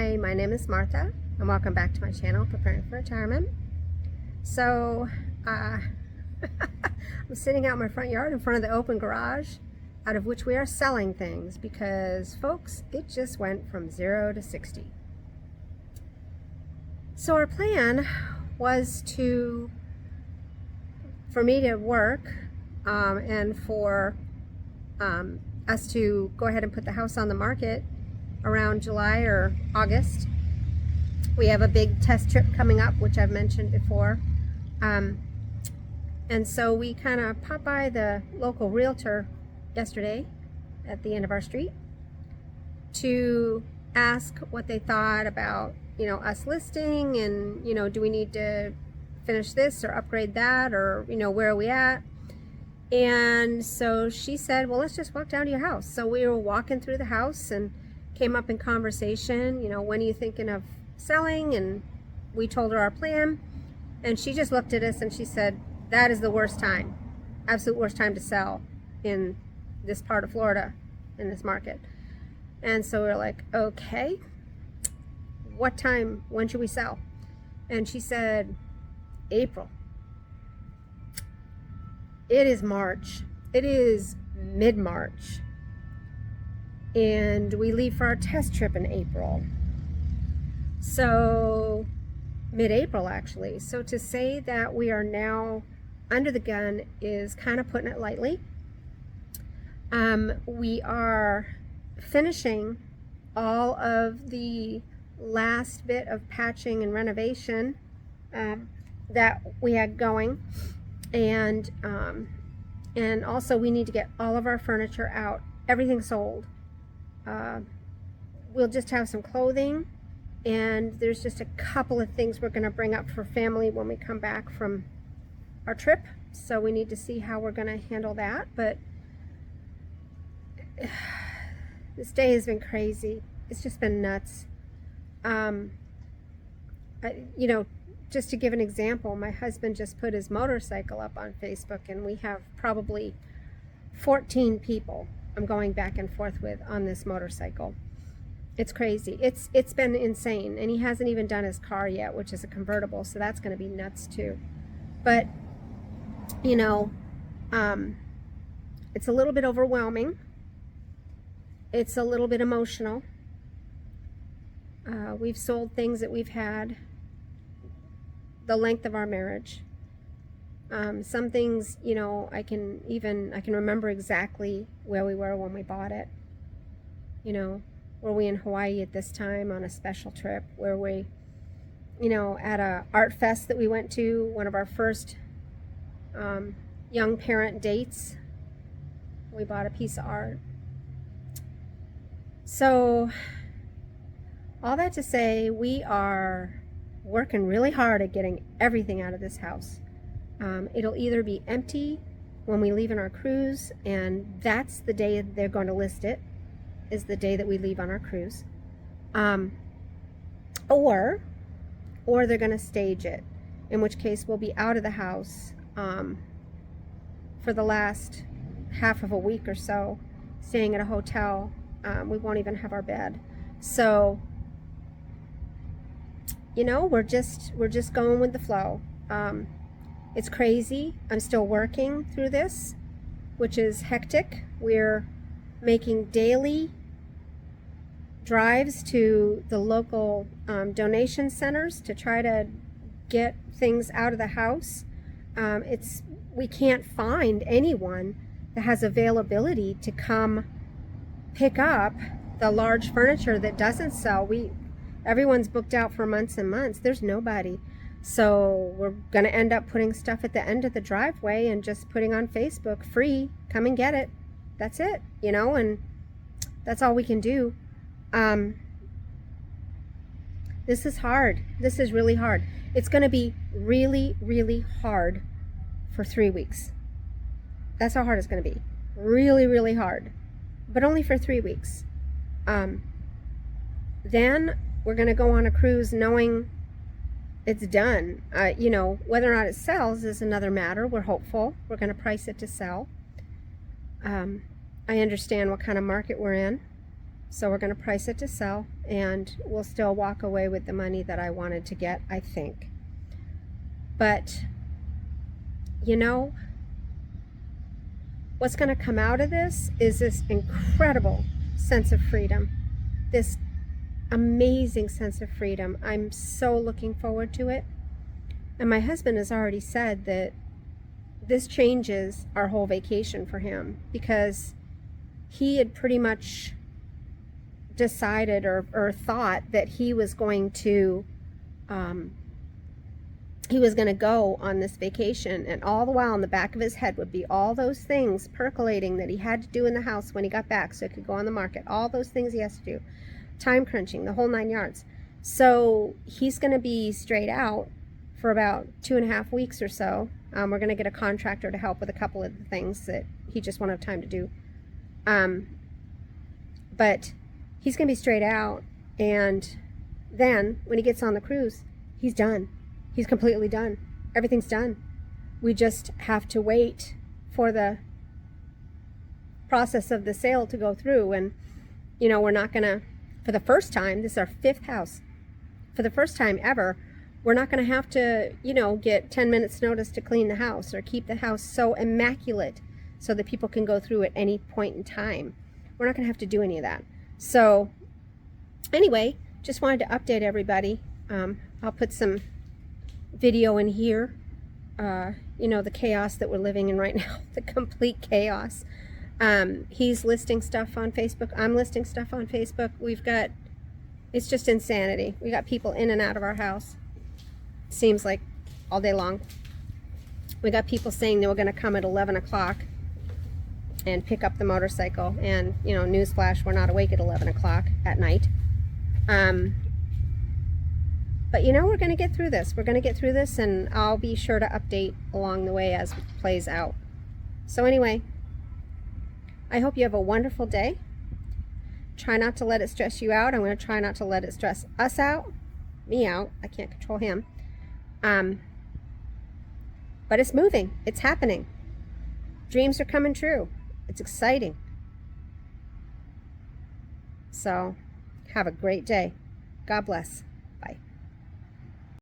Hi, my name is Martha, and welcome back to my channel, Preparing for Retirement. So, I'm sitting out in my front yard in front of the open garage, out of which we are selling things because, folks, it just went from 0 to 60. So our plan was for me to work and for us to go ahead and put the house on the market around July or August. We have a big test trip coming up, which I've mentioned before. And so we kind of popped by the local realtor yesterday at the end of our street to ask what they thought about, us listing and, do we need to finish this or upgrade that, or, where are we at? And so she said, well, let's just walk down to your house. So we were walking through the house and came up in conversation, when are you thinking of selling? And we told her our plan, and she just looked at us and she said, that is the worst time, absolute worst time to sell in this part of Florida, in this market. And so we're like, okay, what time, when should we sell? And she said, April. It is March. It is mid-March. And we leave for our test trip in April. So, mid-April actually. So to say that we are now under the gun is kind of putting it lightly. We are finishing all of the last bit of patching and renovation that we had going. And also we need to get all of our furniture out, everything sold. We'll just have some clothing, and there's just a couple of things we're going to bring up for family when we come back from our trip, so we need to see how we're going to handle that. But this day has been crazy. It's just been nuts. Just to give an example, my husband just put his motorcycle up on Facebook, and we have probably 14 people I'm going back and forth with on this motorcycle. It's crazy. It's been insane. And he hasn't even done his car yet, which is a convertible, so that's going to be nuts too. But it's a little bit overwhelming. It's a little bit emotional. We've sold things that we've had the length of our marriage. Some things, I can remember exactly where we were when we bought it. Were we in Hawaii at this time on a special trip? Were we, at a art fest that we went to, one of our first young parent dates? We bought a piece of art. So, all that to say, we are working really hard at getting everything out of this house. It'll either be empty when we leave on our cruise, and that's the day they're going to list it, is the day that we leave on our cruise. Or they're going to stage it, in which case we'll be out of the house for the last half of a week or so, staying at a hotel. We won't even have our bed. So, we're just going with the flow. It's crazy. I'm still working through this, which is hectic. We're making daily drives to the local donation centers to try to get things out of the house. We can't find anyone that has availability to come pick up the large furniture that doesn't sell. Everyone's booked out for months and months. There's nobody. So we're going to end up putting stuff at the end of the driveway and just putting on Facebook, free, come and get it. That's it, and that's all we can do. This is hard. This is really hard. It's going to be really, really hard for 3 weeks. That's how hard it's going to be. Really, really hard. But only for 3 weeks. Then we're going to go on a cruise knowing it's done. Whether or not it sells is another matter. We're hopeful. We're going to price it to sell. I understand what kind of market we're in. So we're going to price it to sell, and we'll still walk away with the money that I wanted to get, I think. But, you know, what's going to come out of this is this incredible sense of freedom, this amazing sense of freedom. I'm so looking forward to it. And my husband has already said that this changes our whole vacation for him, because he had pretty much decided or thought that he was going to go on this vacation, and all the while in the back of his head would be all those things percolating that he had to do in the house when he got back so he could go on the market, all those things he has to do, time crunching, the whole 9 yards. So he's going to be straight out for about 2.5 weeks or so. We're going to get a contractor to help with a couple of the things that he just won't have time to do. But he's going to be straight out, and then when he gets on the cruise, he's done. He's completely done. Everything's done. We just have to wait for the process of the sale to go through. And, you know, we're not going to, for the first time, this is our 5th house. For the first time ever, we're not going to have to, you know, get 10 minutes notice to clean the house or keep the house so immaculate so that people can go through at any point in time. We're not going to have to do any of that. So anyway, just wanted to update everybody. I'll put some video in here. You know, the chaos that we're living in right now, the complete chaos. He's listing stuff on Facebook. I'm listing stuff on Facebook. It's just insanity. We got people in and out of our house. Seems like all day long. We got people saying they were going to come at 11 o'clock and pick up the motorcycle, and, you know, newsflash, we're not awake at 11 o'clock at night. But, you know, we're going to get through this. We're going to get through this, and I'll be sure to update along the way as it plays out. So anyway, I hope you have a wonderful day. Try not to let it stress you out. I'm going to try not to let it stress us out. Me out. I can't control him. But it's moving. It's happening. Dreams are coming true. It's exciting. So, have a great day. God bless.